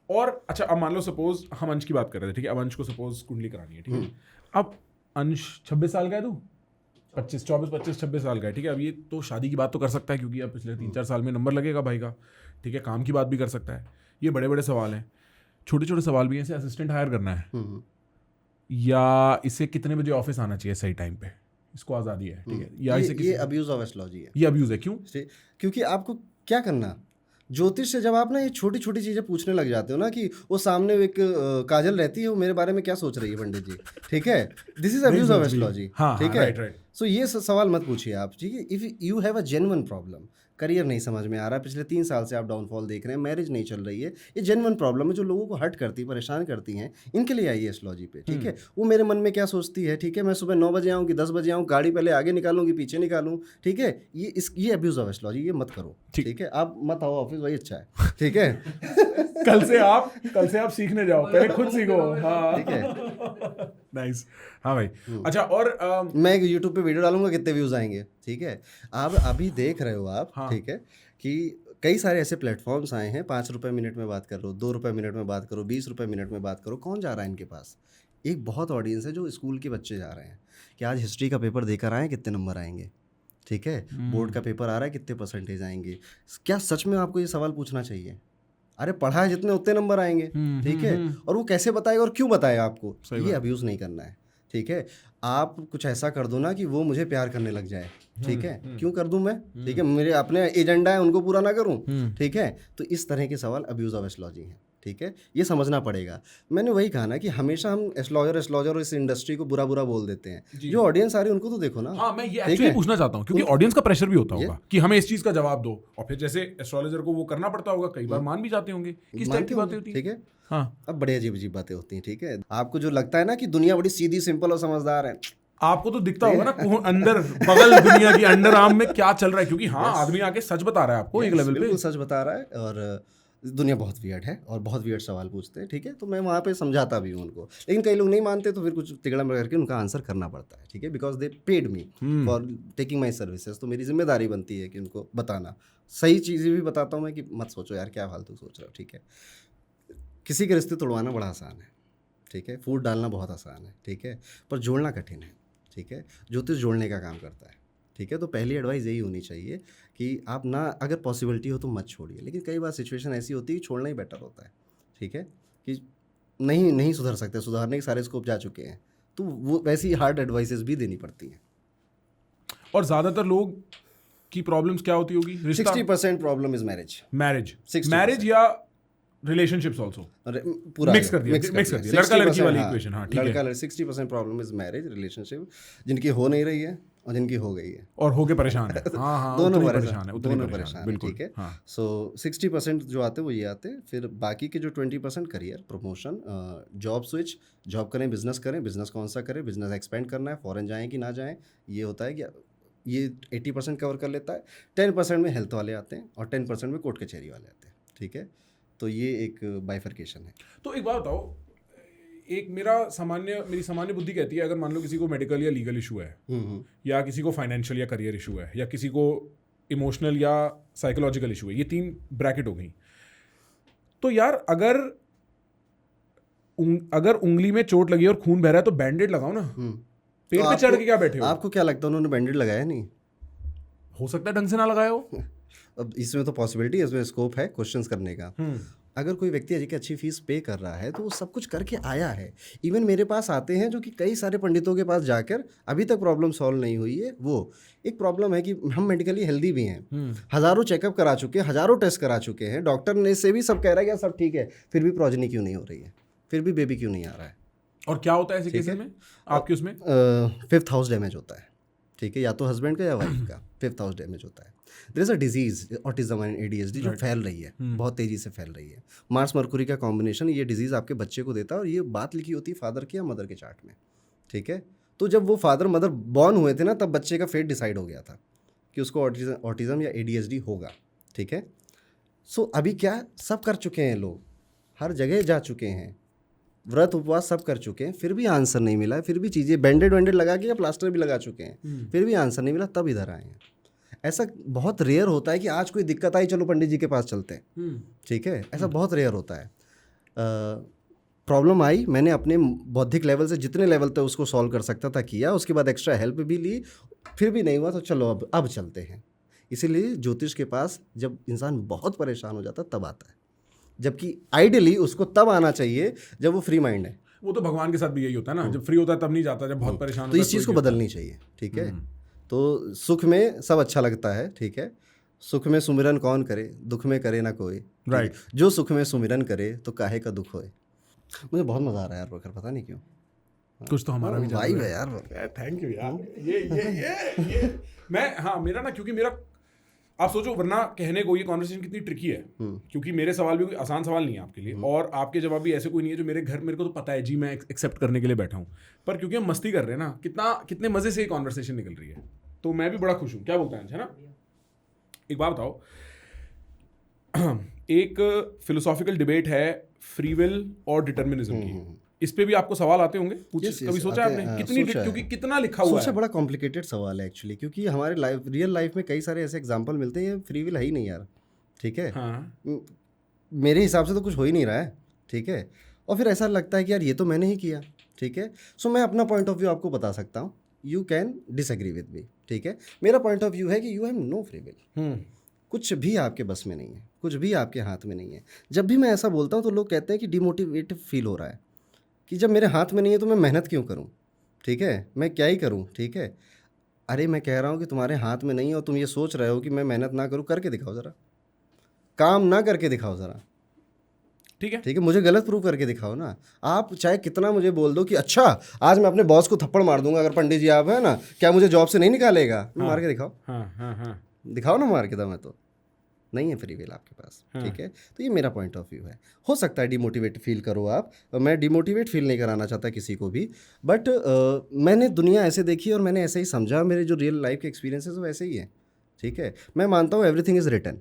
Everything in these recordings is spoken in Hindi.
और अच्छा, अब मान लो सपोज हम अंश की बात कर रहे थे, ठीक है, अब अंश को सपोज कुंडली करानी है, ठीक है। अब अंश 26 साल का है, तू 26 साल का है, ठीक है। अब ये तो शादी की बात तो कर सकता है, क्योंकि अब पिछले 3-4 साल में नंबर लगेगा भाई का, ठीक है। काम की बात भी कर सकता है। ये बड़े बड़े सवाल हैं। छोटे छोटे सवाल भी हैं, ऐसे असिस्टेंट हायर करना है, या इसे कितने बजे ऑफिस आना चाहिए सही टाइम पे, इसको आज़ादी है, ठीक है। या इसे ये अब्यूज ऑफ एस्ट्रोलॉजी है। ये अब्यूज है, क्यों? क्योंकि आपको क्या करना, ज्योतिष से जब आप ना ये छोटी छोटी चीजें पूछने लग जाते हो ना, कि वो सामने एक काजल रहती है, वो मेरे बारे में क्या सोच रही है पंडित जी, ठीक है, this is abuse of astrology, ठीक है। राइट। सो ये सवाल मत पूछिए आप, ठीक है। If you have a genuine problem, career नहीं समझ में आ रहा है, पिछले 3 साल से आप डाउनफॉल देख रहे हैं, मैरिज नहीं चल रही है, ये जेन्युइन प्रॉब्लम है जो लोगों को हर्ट करती है, परेशान करती हैं, इनके लिए आइए एस्ट्रोलॉजी पे, ठीक है। वो मेरे मन में क्या सोचती है, ठीक है, मैं सुबह 9 बजे आऊँ कि 10 बजे आऊँ, गाड़ी पहले आगे निकालूंगी पीछे निकालूँ, ठीक है। ये अब्यूज ऑफ एस्ट्रोलॉजी, ये मत करो, ठीक है। आप मत आओ ऑफिस, वही अच्छा है, ठीक है। कल से आप सीखने जाओ, पहले खुद सीखो। हाँ, ठीक है, नाइस। हाँ भाई। अच्छा, और मैं यूट्यूब पे वीडियो डालूंगा, कितने व्यूज आएंगे, ठीक है। आप अभी देख रहे हो आप, हाँ। ठीक है, कि कई सारे ऐसे प्लेटफॉर्म्स आए हैं, 5 रुपये मिनट में बात कर लो, 2 रुपये मिनट में बात करो, 20 रुपये मिनट में बात करो, कौन जा रहा है इनके पास? एक बहुत ऑडियंस है जो स्कूल के बच्चे जा रहे हैं, कि आज हिस्ट्री का पेपर देकर आए, कितने नंबर आएंगे, ठीक है। बोर्ड का पेपर आ रहा है, कितने परसेंटेज आएंगे। क्या सच में आपको ये सवाल पूछना चाहिए? अरे पढ़ा है जितने उतने नंबर आएंगे, ठीक है। और वो कैसे बताएगा और क्यों बताएगा आपको? ये अब्यूज़ नहीं करना है, ठीक है। आप कुछ ऐसा कर दो ना कि वो मुझे प्यार करने लग जाए, ठीक है। क्यों कर दूं मैं, ठीक है, मेरे अपने एजेंडा है, उनको पूरा ना करूं, ठीक है। तो इस तरह के सवाल अब्यूज ऑफ एस्ट्रोलॉजी हैं, ठीक है। ये समझना पड़ेगा। मैंने वही कहा ना कि हमेशा हम एस्ट्रोलॉजर इस इंडस्ट्री को बुरा बुरा बोल देते हैं। जो ऑडियंस आ रही है उनको तो देखो ना। हाँ, मैं ये एक्चुअली पूछना चाहता हूँ, क्योंकि ऑडियंस का प्रेशर भी होता होगा कि हमें इस चीज का जवाब दो, और फिर जैसे एस्ट्रोलॉजर को वो करना पड़ता होगा, कई बार मान भी जाते होंगे, किस टाइप की बातें होती हैं, ठीक है। हाँ। अब बड़े अजीब अजीब बातें होती हैं, ठीक है। आपको जो लगता है ना कि दुनिया बड़ी सीधी सिंपल और समझदार है, आपको तो दिखता होगा ना अंदर बगल दुनिया की अंडर आर्म में क्या चल रहा है, क्योंकि हाँ, आदमी आके सच बता रहा है आपको एक लेवल पे, बिल्कुल सच बता रहा है। और दुनिया बहुत वियर्ड है और बहुत वियर्ड सवाल पूछते हैं, ठीक है। तो मैं वहाँ पे समझाता भी हूँ उनको, लेकिन कई लोग नहीं मानते, तो फिर कुछ तिगड़ा मर करके उनका आंसर करना पड़ता है, ठीक है। Because they paid me for taking my services, तो मेरी जिम्मेदारी बनती है कि उनको बताना, सही चीज़ें भी बताता हूँ मैं, कि मत सोचो यार क्या फालतू सोच रहे हो, ठीक है। किसी के रिश्ते तोड़वाना बड़ा आसान है, ठीक है। फूट डालना बहुत आसान है, ठीक है, पर जोड़ना कठिन है, ठीक है। ज्योतिष जोड़ने का काम करता है, ठीक है। तो पहली एडवाइस यही होनी चाहिए कि आप ना, अगर पॉसिबिलिटी हो तो मत छोड़िए, लेकिन कई बार सिचुएशन ऐसी होती है कि छोड़ना ही बेटर होता है, ठीक है। कि नहीं सुधर सकते, सुधारने के सारे स्कोप जा चुके हैं, तो वो वैसी हार्ड एडवाइसेस भी देनी पड़ती हैं। और ज़्यादातर लोग की प्रॉब्लम्स क्या होती होगी? 60% प्रॉब्लम इज मैरिज या रिलेशनशिप्स आल्सो, पूरा मिक्स कर दिया लड़का लड़की वाली इक्वेशन। हाँ, ठीक है। लड़का 60% प्रॉब्लम इज मैरिज रिलेशनशिप, जिनकी हो नहीं रही है और जिनकी हो गई है, और होके परेशान है। हाँ, दोनों परेशान है, दोनों परेशान है, ठीक है। सो 60% जो आते हैं वो ये आते हैं। फिर बाकी के जो 20% career, promotion, job switch, job करें, बिजनेस कौन सा करें, बिजनेस एक्सपेंड करना है, फॉरेन जाएँ कि ना जाएँ, ये होता है कि ये 80% कवर कर लेता है। 10% में हेल्थ वाले आते हैं और 10% में कोर्ट कचहरी वाले आते हैं, ठीक है। तो ये एक बाइफर्केशन है। तो एक बात बताओ, एक मेरी सामान्य बुद्धि कहती है, अगर मान लो किसी को मेडिकल या लीगल इशू है, या किसी को फाइनेंशियल या करियर इशू है, या किसी को इमोशनल या साइकोलॉजिकल इशू है, ये 3 ब्रैकेट हो गई, तो यार अगर उंगली में चोट लगी और खून बह रहा है तो बैंडेड लगाओ ना, पेट पे चढ़ के क्या बैठे हो? आपको क्या लगता है उन्होंने बैंडेड लगाया? नहीं हो सकता है ढंग से ना लगाया हो। अब इसमें तो पॉसिबिलिटी है, इसमें स्कोप है क्वेश्चंस करने का। अगर कोई व्यक्ति अजी की अच्छी फीस पे कर रहा है तो वो सब कुछ करके आया है। इवन मेरे पास आते हैं जो कि कई सारे पंडितों के पास जाकर अभी तक प्रॉब्लम सॉल्व नहीं हुई है। वो एक प्रॉब्लम है कि हम मेडिकली हेल्दी भी हैं, हज़ारों चेकअप करा चुके हैं, हज़ारों टेस्ट करा चुके हैं, डॉक्टर ने से भी सब कह रहा है कि सब ठीक है, फिर भी प्रोजेनी क्यों नहीं हो रही है, फिर भी बेबी क्यों नहीं आ रहा है। और क्या होता है ऐसे केसेस में आपके उसमें? 5th हाउस डैमेज होता है, ठीक है, या तो हस्बैंड का या वाइफ का 5th हाउस डैमेज होता है। There is a disease autism and ADHD जो फैल रही है, बहुत तेज़ी से फैल रही है। मार्स मरकुरी का कॉम्बिनेशन ये डिजीज़ आपके बच्चे को देता है, और ये बात लिखी होती है फादर के या मदर के चार्ट में, ठीक है। तो जब वो फादर मदर बॉर्न हुए थे ना, तब बच्चे का फेट डिसाइड हो गया था कि उसको ऑटिज्म या ADHD होगा, ठीक है। सो अभी क्या सब कर चुके हैं लोग, हर जगह जा चुके हैं, व्रत उपवास सब कर चुके हैं, फिर भी आंसर नहीं मिला है, फिर भी चीज़ें बैंडेड वैंडेड लगा के या प्लास्टर भी लगा चुके हैं, फिर भी आंसर नहीं मिला, तब इधर आए हैं। ऐसा बहुत रेयर होता है कि आज कोई दिक्कत आई चलो पंडित जी के पास चलते हैं, ठीक है, ऐसा बहुत रेयर होता है। प्रॉब्लम आई, मैंने अपने बौद्धिक लेवल से जितने लेवल तक उसको सॉल्व कर सकता था किया, उसके बाद एक्स्ट्रा हेल्प भी ली, फिर भी नहीं हुआ तो चलो अब चलते हैं। इसीलिए ज्योतिष के पास जब इंसान बहुत परेशान हो जाता तब आता है, जबकि आइडियली उसको तब आना चाहिए जब वो फ्री माइंड है। वो तो भगवान के साथ भी यही होता है ना, जब फ्री होता है तब नहीं जाता, जब बहुत परेशान तो होता है इस चीज़ को बदलनी चाहिए, ठीक है। हम्म। तो सुख में सब अच्छा लगता है, ठीक है। सुख में सुमिरन कौन करे, दुख में करे ना कोई, ठीक है? राइट। जो सुख में सुमिरन करे तो काहे का दुख होए। मुझे बहुत मज़ा आ रहा है यार प्रखर, पता नहीं क्यों। कुछ तो हमारा भी वाइब है यार। थैंक यू यार। ये मैं, हाँ, मेरा ना, क्योंकि मेरा, आप सोचो, वरना कहने को ये कॉन्वर्सेशन कितनी ट्रिकी है, क्योंकि मेरे सवाल भी कोई आसान सवाल नहीं है आपके लिए, और आपके जवाब भी ऐसे कोई नहीं है जो मेरे को तो पता है जी, मैं एक्सेप्ट करने के लिए बैठा हूँ, पर क्योंकि हम मस्ती कर रहे हैं ना, कितने मजे से ये कॉन्वर्सेशन निकल रही है, तो मैं भी बड़ा खुश हूँ। क्या बोलता है ना? एक बात बताओ, एक फिलोसॉफिकल डिबेट है फ्री विल और डिटर्मिनिज्म की, इस पे भी आपको सवाल आते होंगे, कभी सोचा आपने? कितनी, क्योंकि कितना लिखा हुआ है, बड़ा कॉम्प्लिकेटेड सवाल है एक्चुअली, क्योंकि हमारे रियल लाइफ में कई सारे ऐसे एग्जांपल मिलते हैं, फ्री विल है ही नहीं यार, ठीक है। हाँ। मेरे हिसाब से तो कुछ हो ही नहीं रहा है, ठीक है। और फिर ऐसा लगता है कि यार ये तो मैंने ही किया, ठीक है। सो मैं अपना पॉइंट ऑफ व्यू आपको बता सकता हूँ, you can disagree with me, ठीक है। मेरा पॉइंट ऑफ व्यू है कि you have no free will, कुछ भी आपके बस में नहीं है, कुछ भी आपके हाथ में नहीं है। जब भी मैं ऐसा बोलता हूँ तो लोग कहते हैं कि डिमोटिवेटिव फील हो रहा है, कि जब मेरे हाथ में नहीं है तो मैं मेहनत क्यों करूं, ठीक है, मैं क्या ही करूं, ठीक है। अरे मैं कह रहा हूं कि तुम्हारे हाथ में नहीं है और तुम ये सोच रहे हो कि मैं मेहनत ना करूं, करके दिखाओ ज़रा, काम ना करके दिखाओ ज़रा, ठीक है, ठीक है। मुझे गलत प्रूव करके दिखाओ ना। आप चाहे कितना मुझे बोल दो कि अच्छा आज मैं अपने बॉस को थप्पड़ मार दूंगा, अगर पंडित जी आप है ना, क्या मुझे जॉब से नहीं निकालेगा? मार के दिखाओ, दिखाओ ना मार के, दम है तो नहीं है फ्री विल आपके पास, ठीक है। तो ये मेरा पॉइंट ऑफ व्यू है। हो सकता है डिमोटिवेट फील करो आप, मैं डिमोटिवेट फील नहीं कराना चाहता किसी को भी, बट मैंने दुनिया ऐसे देखी और मैंने ऐसे ही समझा, मेरे जो रियल लाइफ के एक्सपीरियंसेस वो ऐसे ही है, ठीक है। मैं मानता हूँ एवरीथिंग इज़ रिटन,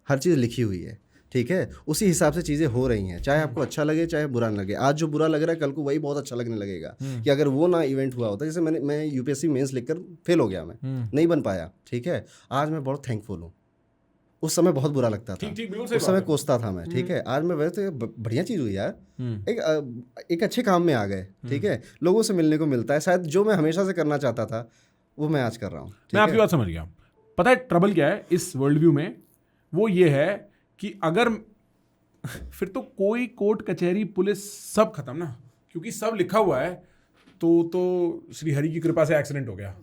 हर चीज़ लिखी हुई है, ठीक है। उसी हिसाब से चीज़ें हो रही हैं, चाहे आपको अच्छा लगे चाहे बुरा ना लगे। आज जो बुरा लग रहा है कल को वही बहुत अच्छा लगने लगेगा, कि अगर वो ना इवेंट हुआ होता। जैसे मैं यूपीएससी मेंस लिखकर फेल हो गया, मैं नहीं बन पाया, ठीक है। आज मैं बहुत थैंकफुल हूँ, उस समय बहुत बुरा लगता था, उस समय कोसता था मैं, ठीक है। आज मैं वैसे बढ़िया चीज़ हुई यार, एक अच्छे काम में आ गए, ठीक है। लोगों से मिलने को मिलता है, शायद जो मैं हमेशा से करना चाहता था वो मैं आज कर रहा हूँ। मैं आपकी बात समझ गया। पता है ट्रबल क्या है इस वर्ल्ड व्यू में? वो ये है कि अगर फिर तो कोई कोर्ट कचहरी पुलिस सब खत्म ना, क्योंकि सब लिखा हुआ है, तो श्री हरि की कृपा से एक्सीडेंट हो गया।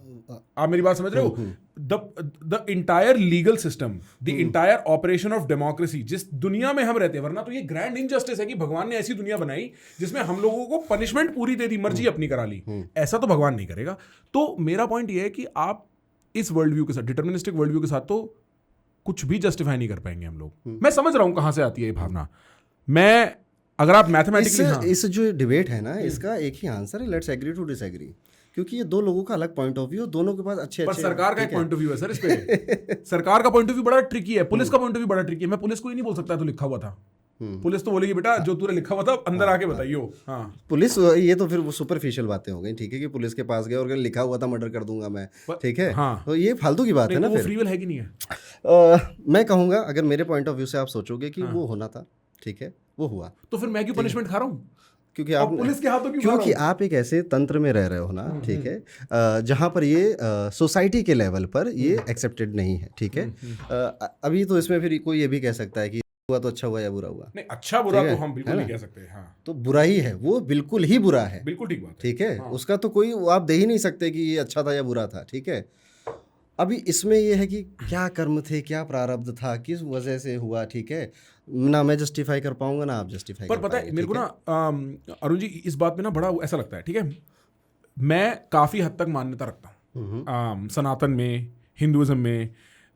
आप मेरी बात समझ रहे हो? The entire legal system, the entire operation of democracy, जिस दुनिया में हम रहते हैं, वरना तो ये ग्रैंड इनजस्टिस है कि भगवान ने ऐसी दुनिया बनाई जिसमें हम लोगों को पनिशमेंट पूरी दे दी, मर्जी अपनी करा ली। ऐसा तो भगवान नहीं करेगा। तो मेरा पॉइंट ये है कि आप इस वर्ल्ड व्यू के साथ, डिटर्मिनिस्टिक वर्ल्ड व्यू के साथ, तो कुछ भी जस्टिफाई नहीं कर पाएंगे हम लोग। मैं समझ रहा हूं कहां से आती है ये भावना। मैं, अगर आप मैथमेटिकली, इस जो डिबेट है ना, इसका एक ही आंसर है, लेट्स एग्री टू डिसएग्री, क्योंकि ये दो लोगों का अलग पॉइंट ऑफ व्यू, दोनों के पास अच्छे पर सरकार का एक पॉइंट ऑफ व्यू है सर इस पे। सरकार का पॉइंट ऑफ व्यू बड़ा ट्रिकी है, पुलिस का पॉइंट ऑफ व्यू बड़ा ट्रिकी है। मैं पुलिस को ही नहीं बोल सकता तो लिखा हुआ था, पुलिस तो बोलेगी बेटा जो तूने लिखा हुआ था अंदर आके बताइयो। हाँ, पुलिस, ये तो फिर वो सुपरफिशियल बातें हो गई, ठीक है, कि पुलिस के पास गए और लिखा हुआ था मर्डर कर दूंगा मैं, ठीक है। हाँ, तो ये फालतू की बात है ना। फिर फ्री विल है कि नहीं है? मैं कहूँगा अगर मेरे पॉइंट ऑफ व्यू से आप सोचोगे कि वो होना था, ठीक है, वो हुआ, तो फिर मैं क्यों पनिशमेंट खा रहा हूँ? क्योंकि आप पुलिस के हाथों क्योंकि आप एक ऐसे तंत्र में रह रहे हो ना, ठीक है, जहाँ पर ये सोसाइटी के लेवल पर ये एक्सेप्टेड नहीं है, ठीक है। अभी तो इसमें फिर कोई ये भी कह सकता है कि हुआ तो अच्छा हुआ या बुरा हुआ। नहीं, अच्छा बुरा तो हम बिल्कुल नहीं कह सकते। हाँ, तो बुरा ही है, वो बिल्कुल ही बुरा है, बिल्कुल ठीक बात है, ठीक है। उसका तो कोई आप दे ही नहीं सकते कि ये अच्छा था या बुरा था, ठीक है। अभी इसमें ये है कि क्या कर्म थे, क्या प्रारब्ध था, किस वजह से हुआ, ठीक है ना। मैं जस्टिफाई कर पाऊंगा ना आप जस्टिफाई पर पता है मेरे को ना अरुण जी, इस बात में ना बड़ा ऐसा लगता है, ठीक है, मैं काफ़ी हद तक मान्यता रखता हूँ सनातन में, हिंदुज़म में।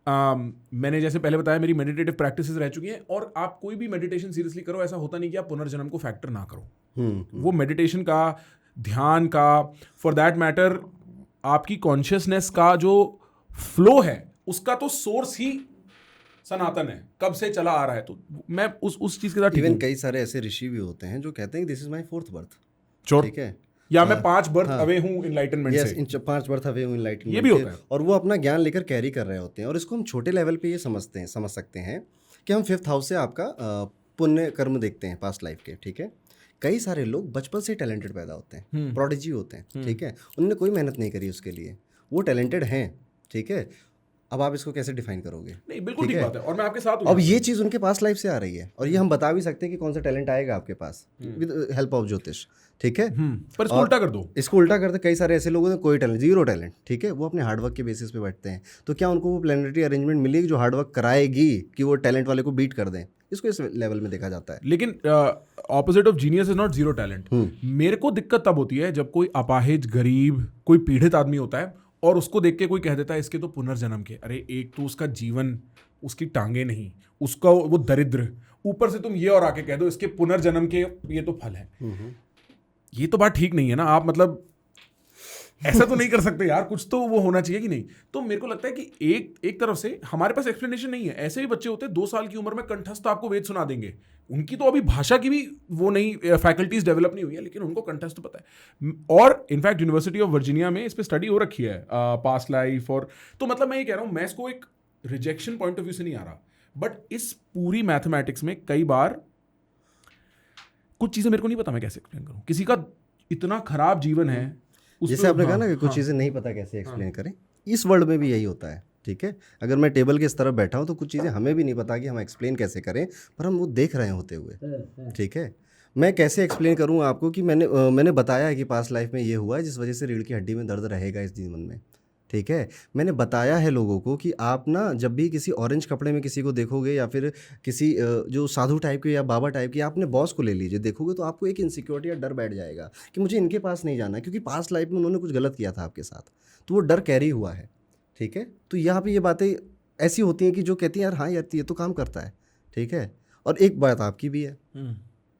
मैंने जैसे पहले बताया मेरी मेडिटेटिव प्रैक्टिसेस रह चुकी हैं, और आप कोई भी मेडिटेशन सीरियसली करो, ऐसा होता नहीं कि आप पुनर्जन्म को फैक्टर ना करो। वो मेडिटेशन का, ध्यान का, फॉर दैट मैटर आपकी कॉन्शियसनेस का जो फ्लो है, उसका तो सोर्स ही सनातन है, कब से चला आ रहा है। तो मैं उस चीज के साथ इवन कई सारे ऐसे ऋषि भी होते हैं जो कहते हैं this is my fourth birth, ठीक है, या मैं 5 बर्थ अवे हूँ इनलाइटनमेंट से। इन 5 बर्थ अवे हूँ इनलाइटनमेंट, ये भी होता है। और वो अपना ज्ञान लेकर कैरी कर रहे होते हैं। और इसको हम छोटे लेवल पे ये समझ सकते हैं कि हम 5th हाउस से आपका पुण्य कर्म देखते हैं पास्ट लाइफ के, ठीक है। कई सारे लोग बचपन से टैलेंटेड पैदा होते हैं, प्रोडिजी होते हैं, ठीक है, उन्होंने कोई मेहनत नहीं करी उसके लिए, वो टैलेंटेड हैं, ठीक है। अब आप इसको कैसे डिफाइन करोगे? नहीं, बिल्कुल ठीक बात है, और मैं आपके साथ हूँ। अब ये चीज़ उनके पास लाइफ से आ रही है, और ये हम बता भी सकते हैं कि कौन सा टैलेंट आएगा आपके पास विद हेल्प ऑफ ज्योतिष, ठीक है। पर इसको उल्टा कर दो, इसको उल्टा करते कई सारे ऐसे लोगों ने कोई टैलेंट, जीरो टैलेंट, ठीक है, वो अपने हार्डवर्क के बेसिस पे बैठते हैं, तो क्या उनको वो प्लानिटरी अरेंजमेंट मिलेगी जो हार्डवर्क कराएगी कि वो टैलेंट वाले को बीट कर दें? इसको इस लेवल में देखा जाता है। लेकिन opposite of genius is not zero talent. मेरे को दिक्कत तब होती है जब कोई अपाहिज, गरीब, कोई पीड़ित आदमी होता है और उसको देख के कोई कह देता है इसके तो पुनर्जन्म के, अरे एक तो उसका जीवन, उसकी टांगे नहीं, उसका वो दरिद्र, ऊपर से तुम ये और आके कह दो इसके पुनर्जन्म के ये तो फल है। ये तो बात ठीक नहीं है ना। आप मतलब ऐसा तो नहीं कर सकते यार, कुछ तो वो होना चाहिए कि नहीं। तो मेरे को लगता है कि एक तरफ से हमारे पास एक्सप्लेनेशन नहीं है। ऐसे भी बच्चे होते हैं 2 साल की उम्र में कंठस्थ आपको वेद सुना देंगे, उनकी तो अभी भाषा की भी वो नहीं, फैकल्टीज डेवलप नहीं हुई है, लेकिन उनको कंठस्थ पता है। और इनफैक्ट यूनिवर्सिटी ऑफ वर्जीनिया में इस पर स्टडी हो रखी है, पास्ट लाइफ। और तो मतलब मैं ये कह रहा हूँ, मैं इसको एक रिजेक्शन पॉइंट ऑफ व्यू से नहीं आ रहा, बट इस पूरी मैथमेटिक्स में कई बार कुछ चीज़ें मेरे को नहीं पता मैं कैसे एक्सप्लेन करूँ। किसी का इतना खराब जीवन है, जैसे आपने कहा ना कि कुछ चीज़ें नहीं पता कैसे एक्सप्लेन करें, इस वर्ल्ड में भी यही होता है, ठीक है। अगर मैं टेबल के इस तरफ बैठा हूँ तो कुछ चीज़ें हमें भी नहीं पता कि हम एक्सप्लेन कैसे करें, पर हम वो देख रहे होते हुए, ठीक है। मैं कैसे एक्सप्लेन करूँ आपको कि मैंने बताया है कि पास्ट लाइफ में ये हुआ है जिस वजह से रीढ़ की हड्डी में दर्द रहेगा इस जीवन में, ठीक है। मैंने बताया है लोगों को कि आप ना जब भी किसी ऑरेंज कपड़े में किसी को देखोगे या फिर किसी जो साधु टाइप के या बाबा टाइप के, आपने बॉस को ले लीजिए, देखोगे तो आपको एक इनसिक्योरिटी या डर बैठ जाएगा कि मुझे इनके पास नहीं जाना है, क्योंकि पास्ट लाइफ में उन्होंने कुछ गलत किया था आपके साथ, तो वो डर कैरी हुआ है, ठीक है। तो यहाँ पे ये बातें ऐसी होती हैं कि जो कहती हैं यार हाँ यार ये तो काम करता है, ठीक है। और एक बात आपकी भी है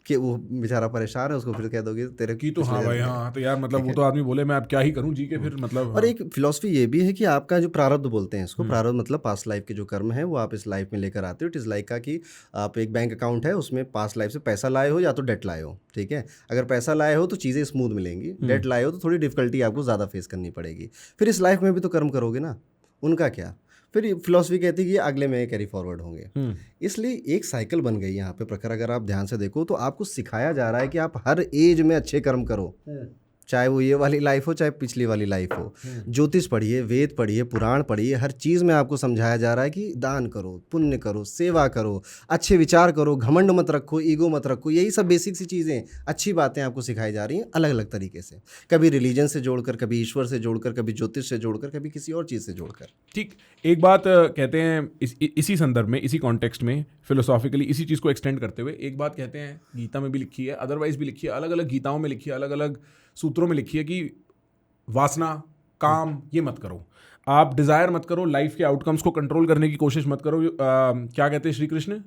कि वो बेचारा परेशान है, उसको फिर कह दोगे तेरे की तो हाँ भाई हाँ, तो यार मतलब वो तो आदमी बोले मैं अब क्या ही करूँ जी के, फिर मतलब और एक फिलॉसफी ये भी है कि आपका जो प्रारब्ध बोलते हैं इसको, प्रारब्ध मतलब पास्ट लाइफ के जो कर्म है वो आप इस लाइफ में लेकर आते हो। इट इज़ लाइक का कि आप एक बैंक अकाउंट है, उसमें पास्ट लाइफ से पैसा लाए हो या तो डेट लाए हो, ठीक है। अगर पैसा लाए हो तो चीज़ें स्मूथ मिलेंगी, डेट लाए हो तो थोड़ी डिफिकल्टी आपको ज़्यादा फेस करनी पड़ेगी। फिर इस लाइफ में भी तो कर्म करोगे ना, उनका क्या। फिर फिलॉसफी कहती है कि अगले में कैरी फॉरवर्ड होंगे। इसलिए एक साइकिल बन गई यहाँ पे प्रखर। अगर आप ध्यान से देखो तो आपको सिखाया जा रहा है कि आप हर एज में अच्छे कर्म करो, चाहे वो ये वाली लाइफ हो चाहे पिछली वाली लाइफ हो। ज्योतिष पढ़िए, वेद पढ़िए, पुराण पढ़िए, हर चीज़ में आपको समझाया जा रहा है कि दान करो, पुण्य करो, सेवा करो, अच्छे विचार करो, घमंड मत रखो, ईगो मत रखो। यही सब बेसिक सी चीज़ें, अच्छी बातें आपको सिखाई जा रही हैं अलग अलग तरीके से, कभी रिलीजन से जोड़कर, कभी ईश्वर से जोड़कर, कभी ज्योतिष से जोड़कर, कभी किसी और चीज़ से जोड़कर। ठीक। एक बात कहते हैं इसी संदर्भ में, इसी कॉन्टेक्स्ट में, फिलोसॉफिकली इसी चीज़ को एक्सटेंड करते हुए एक बात कहते हैं, गीता में भी लिखी है, अदरवाइज भी लिखी है, अलग अलग गीताओं में लिखी है, अलग अलग सूत्रों में लिखी है कि वासना, काम ये मत करो, आप डिज़ायर मत करो, लाइफ के आउटकम्स को कंट्रोल करने की कोशिश मत करो। क्या कहते हैं श्री कृष्ण,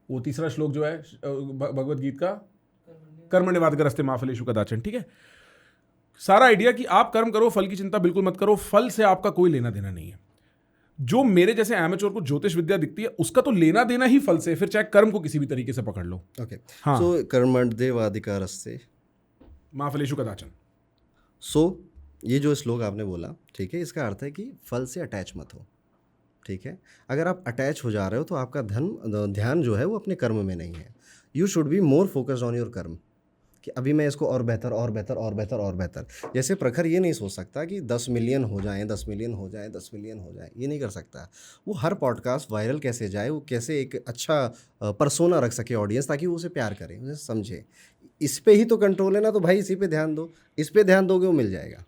वो तीसरा श्लोक जो है भगवत गीता का, कर्मण्येवाधिकारस्ते मा फलेषु कदाचन, ठीक है। सारा आइडिया कि आप कर्म करो, फल की चिंता बिल्कुल मत करो, फल से आपका कोई लेना देना नहीं है। जो मेरे जैसे एमेच्योर को ज्योतिष विद्या दिखती है उसका तो लेना देना ही फल से, फिर चाहे कर्म को किसी भी तरीके से पकड़ लो। ओके, सो कर्मण्येवाधिकारस्ते मा फलेषु कदाचन। सो ये जो श्लोक आपने बोला, ठीक है, इसका अर्थ है कि फल से अटैच मत हो, ठीक है। अगर आप अटैच हो जा रहे हो तो आपका ध्यान जो है वो अपने कर्म में नहीं है। You should be more focused on your कर्म, कि अभी मैं इसको और बेहतर और बेहतर और बेहतर और बेहतर। जैसे प्रखर ये नहीं सोच सकता कि 10 मिलियन हो जाएं, 10 मिलियन हो जाएं, 10 मिलियन हो जाएं, ये नहीं कर सकता। वो हर पॉडकास्ट वायरल कैसे जाए, वो कैसे एक अच्छा पर्सोना रख सके ऑडियंस, ताकि वो उसे प्यार करे, उसे समझे। इस पे ही तो कंट्रोल है ना, तो भाई इसी पे ध्यान दो, इस पे ध्यान दोगे वो मिल जाएगा।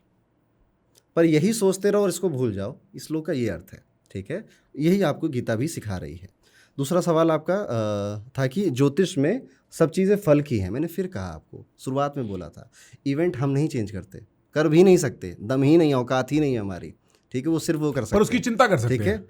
पर यही सोचते रहो और इसको भूल जाओ, इस श्लोक का ये अर्थ है, ठीक है। यही आपको गीता भी सिखा रही है। दूसरा सवाल आपका था कि ज्योतिष में सब चीज़ें फल की हैं। मैंने फिर कहा, आपको शुरुआत में बोला था, इवेंट हम नहीं चेंज करते, कर भी नहीं सकते, दम ही नहीं, औकात ही नहीं है हमारी, ठीक है। वो सिर्फ वो कर सकते, पर उसकी चिंता कर सकते ठीक है।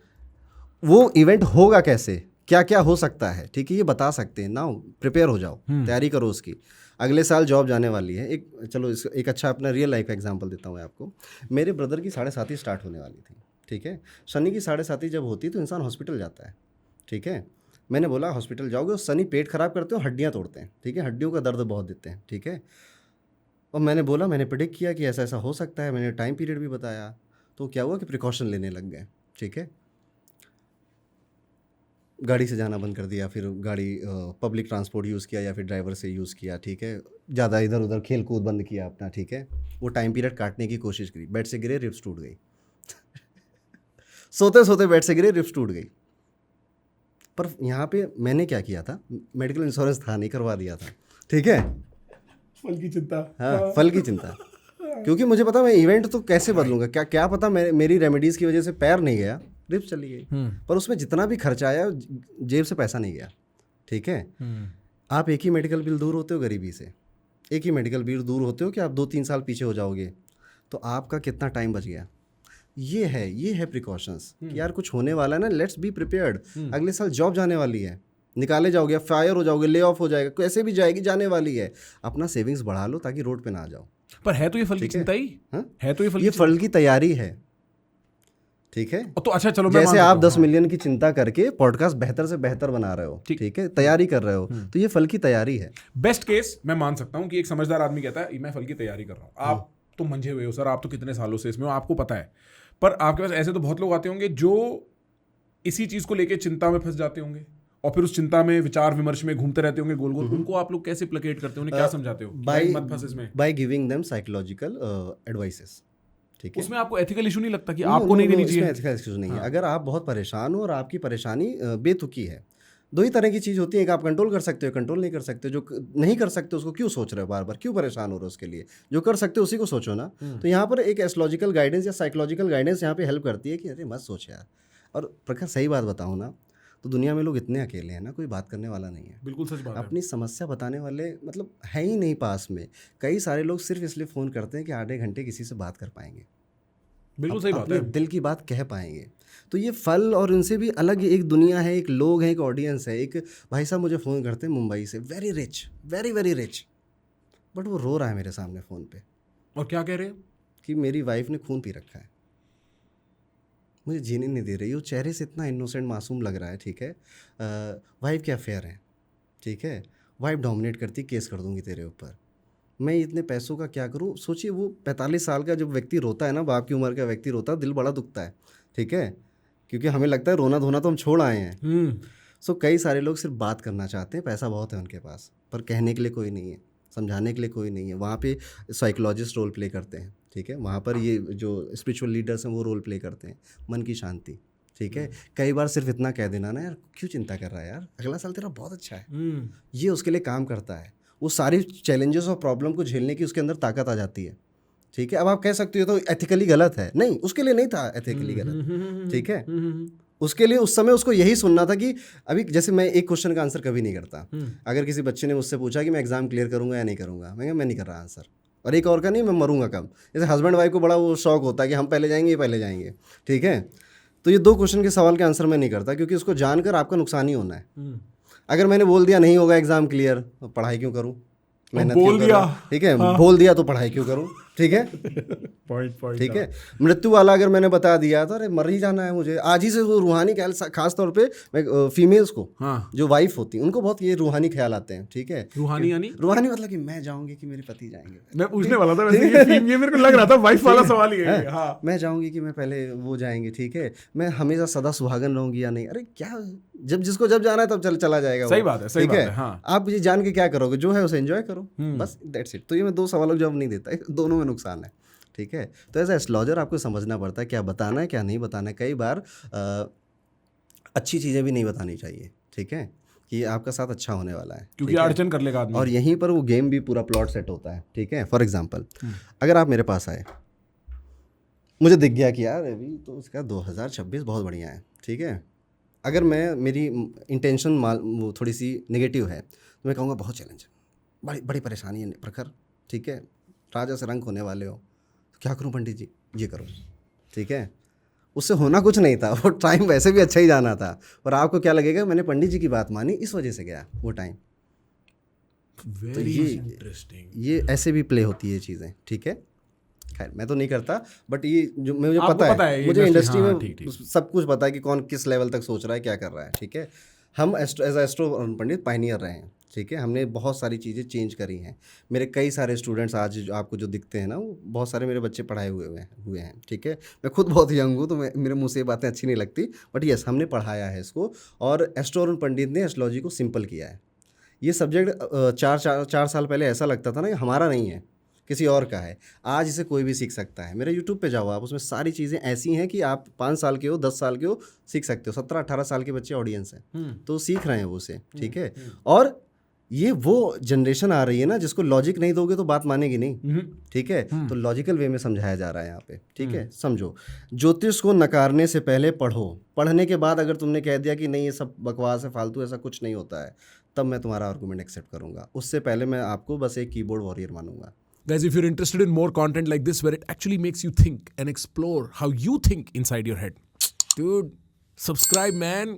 वो इवेंट होगा कैसे, क्या क्या हो सकता है, ठीक है, ये बता सकते हैं ना। प्रिपेयर हो जाओ, तैयारी करो उसकी। अगले साल जॉब जाने वाली है। एक अच्छा अपना रियल लाइफ का एग्जांपल देता हूँ आपको। मेरे ब्रदर की 7:30 स्टार्ट होने वाली थी, ठीक है। शनि की 7:30 जब होती है तो इंसान हॉस्पिटल जाता है, ठीक है। मैंने बोला हॉस्पिटल जाओगे और शनि पेट खराब करते हो, हड्डियाँ तोड़ते हैं, ठीक है, हड्डियों का दर्द बहुत देते हैं, ठीक है। और मैंने प्रेडिक्ट किया कि ऐसा ऐसा हो सकता है, मैंने टाइम पीरियड भी बताया। तो क्या हुआ कि प्रिकॉशन लेने लग गए, ठीक है। गाड़ी से जाना बंद कर दिया, फिर गाड़ी पब्लिक ट्रांसपोर्ट यूज़ किया या फिर ड्राइवर से यूज़ किया, ठीक है, ज़्यादा इधर उधर खेल कूद बंद किया अपना, ठीक है, वो टाइम पीरियड काटने की कोशिश करी, बेड से गिरे, रिब्स टूट गई सोते सोते बेड से गिरे, रिब्स टूट गई। पर यहाँ पे मैंने क्या किया था, मेडिकल इंश्योरेंस था नहीं, करवा दिया था, ठीक है, फल की चिंता। हाँ, फल की चिंता, क्योंकि मुझे पता मैं इवेंट तो कैसे बदलूंगा, क्या पता मेरी रेमेडीज़ की वजह से पैर नहीं गया, रिब्स चली गई, पर उसमें जितना भी खर्चा आया जेब से पैसा नहीं गया, ठीक है। आप एक ही मेडिकल बिल दूर होते हो गरीबी से, एक ही मेडिकल बिल दूर होते हो कि आप 2-3 साल पीछे हो जाओगे, तो आपका कितना टाइम बच गया। ये है प्रिकॉशंस कि यार कुछ होने वाला है ना, लेट्स बी प्रिपेयर्ड। अगले साल जॉब जाने वाली है, निकाले जाओगे, फायर हो जाओगे, ले ऑफ हो जाएगा, कैसे भी जाएगी, जाने वाली है, अपना सेविंग्स बढ़ा लो ताकि रोड पे ना आ जाओ। पर है तो ये फल की चिंता ही है, तो ये फल की तैयारी है, ठीक है। तो अच्छा चलो, जैसे आप 10 मिलियन की चिंता करके पॉडकास्ट बेहतर से बेहतर बना रहे हो, ठीक है, तैयारी कर रहे हो, तो ये फल की तैयारी है। बेस्ट केस मैं मान सकता हूँ कि एक समझदार आदमी कहता है मैं फल की तैयारी कर रहा हूँ। आप तो मंझे हुए हो सर, आप तो कितने सालों से इसमें हो, आपको पता है। पर आपके पास ऐसे तो बहुत लोग आते होंगे जो इसी चीज को लेके चिंता में फंस जाते होंगे और फिर उस चिंता में विचार विमर्श में घूमते रहते होंगे गोल गोल। उनको आप लोग कैसे प्लेकेट करते हो, उन्हें क्या समझाते हो? मत फंस इसमें। By giving them psychological advices, ठीक है। उसमें आपको एथिकल इशू नहीं लगता कि आपको नहीं देनी चाहिए? एथिकल इशू नहीं है। अगर आप बहुत परेशान हो और आपकी परेशानी बेतुकी है, दो ही तरह की चीज़ होती है, एक आप कंट्रोल कर सकते हो, कंट्रोल नहीं कर सकते। जो नहीं कर सकते उसको क्यों सोच रहे हो बार बार, क्यों परेशान हो रहे हो उसके लिए? जो कर सकते हो उसी को सोचो ना। तो यहाँ पर एक एस्ट्रोलॉजिकल गाइडेंस या साइकोलॉजिकल गाइडेंस यहाँ पे हेल्प करती है कि अरे मत सोच यार। और प्रखर सही बात बताऊँ ना, तो दुनिया में लोग इतने अकेले हैं ना, कोई बात करने वाला नहीं है। बिल्कुल सच बात है। अपनी समस्या बताने वाले मतलब है ही नहीं पास में। कई सारे लोग सिर्फ इसलिए फ़ोन करते हैं कि आधे घंटे किसी से बात कर पाएंगे, बिल्कुल सही बात है, दिल की बात कह पाएंगे। तो ये फल और उनसे भी अलग एक दुनिया है, एक लोग हैं, एक ऑडियंस है। एक भाई साहब मुझे फ़ोन करते हैं मुंबई से, very rich, very very rich, but वो रो रहा है मेरे सामने फ़ोन पे। और क्या कह रहे हैं? कि मेरी वाइफ ने खून पी रखा है, मुझे जीने नहीं दे रही। वो चेहरे से इतना इनोसेंट मासूम लग रहा है, ठीक है। वाइफ के अफेयर है, ठीक है, वाइफ डोमिनेट करती, केस कर दूंगी तेरे ऊपर। मैं इतने पैसों का क्या करूं? सोचिए वो 45 साल का जब व्यक्ति रोता है ना, बाप की उम्र का व्यक्ति रोता है, दिल बड़ा दुखता है, ठीक है, क्योंकि हमें लगता है रोना धोना तो हम छोड़ आए हैं। सो कई सारे लोग सिर्फ बात करना चाहते हैं, पैसा बहुत है उनके पास, पर कहने के लिए कोई नहीं है, समझाने के लिए कोई नहीं है। वहाँ पे साइकोलॉजिस्ट रोल प्ले करते हैं, ठीक है, वहाँ पर ये जो स्पिरिचुअल लीडर्स हैं वो रोल प्ले करते हैं, मन की शांति, ठीक है। कई बार सिर्फ इतना कह देना ना, यार क्यों चिंता कर रहा है यार, अगला साल तेरा बहुत अच्छा है, ये उसके लिए काम करता है। वो सारी चैलेंजेस और प्रॉब्लम को झेलने की उसके अंदर ताकत आ जाती है, ठीक है। अब आप कह सकते हो तो एथिकली गलत है, नहीं, उसके लिए नहीं था एथिकली गलत, ठीक है। उसके लिए उस समय उसको यही सुनना था कि अभी जैसे मैं एक क्वेश्चन का आंसर कभी नहीं करता। अगर किसी बच्चे ने मुझसे पूछा कि मैं एग्जाम क्लियर करूंगा या नहीं करूंगा, मैं नहीं कर रहा आंसर। और एक और का नहीं, मैं मरूंगा कब। जैसे हस्बैंड वाइफ को बड़ा वो शौक होता है कि हम पहले जाएंगे, ये पहले जाएंगे, ठीक है। तो ये 2 क्वेश्चन के सवाल के आंसर मैं नहीं करता, क्योंकि उसको जानकर आपका नुकसान ही होना है। अगर मैंने बोल दिया नहीं होगा एग्जाम क्लियर, तो पढ़ाई क्यों करूँ, मेहनत बोल दिया, ठीक है, बोल दिया तो पढ़ाई क्यों करूँ, ठीक है, पॉइंट ठीक है। मृत्यु वाला अगर मैंने बता दिया तो अरे मर ही जाना है मुझे आज ही से। वो रूहानी ख्याल, खास तौर पे फीमेल्स को, जो वाइफ होती हैं उनको बहुत ये रूहानी ख्याल आते हैं, ठीक है। रूहानी यानी रूहानी मतलब कि मैं जाऊंगी कि मेरे पति जाएंगे। मैं पूछने वाला था वैसे, ये मेरे को लग रहा था वाइफ वाला सवाल ही है। हाँ, मैं जाऊंगी कि मैं पहले वो जाएंगे, ठीक है, मैं हमेशा सदा सुहागन रहूंगी या नहीं। अरे क्या, जब जिसको जब जाना है तब चला जाएगा। सही बात है, सही बात है। हाँ, आप ये जान के क्या करोगे, जो है उसे एंजॉय करो, बस दैट्स इट। तो ये मैं 2 सवालों का जवाब नहीं देता, दोनों में नुकसान है, ठीक है। तो एज एस्ट्रोलॉजर आपको समझना पड़ता है क्या बताना है क्या नहीं बताना है। कई बार अच्छी चीज़ें भी नहीं बतानी चाहिए, ठीक है, कि आपका साथ अच्छा होने वाला है, क्योंकि अड़चन कर लेगा आदमी। और यहीं पर वो गेम भी पूरा प्लॉट सेट होता है, ठीक है। फॉर एग्जांपल, अगर आप मेरे पास आए, मुझे दिख गया कि यार अभी तो उसका 2026 बहुत बढ़िया है, ठीक है। अगर मेरी इंटेंशन वो थोड़ी सी नेगेटिव है, तो मैं कहूँगा बहुत चैलेंज है, बड़ी बड़ी परेशानी है प्रखर, ठीक है, राजा से रंग होने वाले हो, तो क्या करूं पंडित जी, ये करो, ठीक है। उससे होना कुछ नहीं था, वो टाइम वैसे भी अच्छा ही जाना था, और आपको क्या लगेगा मैंने पंडित जी की बात मानी इस वजह से गया वो टाइम। तो ये ऐसे भी प्ले होती है चीज़ें, ठीक है। खैर मैं तो नहीं करता, बट ये जो मुझे पता है मुझे इंडस्ट्री में सब कुछ पता है कि कौन किस लेवल तक सोच रहा है, क्या कर रहा है, ठीक है। हम एज एस्ट्रो पंडित पायनियर रहे हैं, ठीक है, हमने बहुत सारी चीज़ें चेंज करी हैं। मेरे कई सारे स्टूडेंट्स आज जो आपको जो दिखते हैं ना, वो बहुत सारे मेरे बच्चे पढ़ाए हुए हैं, ठीक है। मैं खुद बहुत यंग हूँ, तो मेरे मुँह से ये बातें अच्छी नहीं लगती, बट यस, हमने पढ़ाया है इसको, और एस्ट्रो अरुण पंडित ने एस्ट्रोलॉजी को सिंपल किया है। ये सब्जेक्ट 4 साल पहले ऐसा लगता था ना, ये हमारा नहीं है, किसी और का है। आज इसे कोई भी सीख सकता है। मेरे यूट्यूब पे जाओ आप, उसमें सारी चीज़ें ऐसी हैं कि आप 5 साल के हो, 10 साल के हो, सीख सकते हो। 17-18 साल के बच्चे ऑडियंस हैं, तो सीख रहे हैं वो उसे, ठीक है। और ये वो जनरेशन आ रही है ना, जिसको लॉजिक नहीं दोगे तो बात मानेगी नहीं, ठीक है। तो लॉजिकल वे में समझाया जा रहा है यहाँ पे, ठीक है। समझो, ज्योतिष को नकारने से पहले पढ़ो, पढ़ने के बाद अगर तुमने कह दिया कि नहीं ये सब बकवास है, फालतू, ऐसा कुछ नहीं होता है, तब मैं तुम्हारा आर्गूमेंट एक्सेप्ट करूंगा। उससे पहले मैं आपको बस एक कीबोर्ड वॉरियर मानूंगा। Guys, if you're interested in more content like this, where it actually makes you think and explore how you think inside your head, dude, subscribe, man.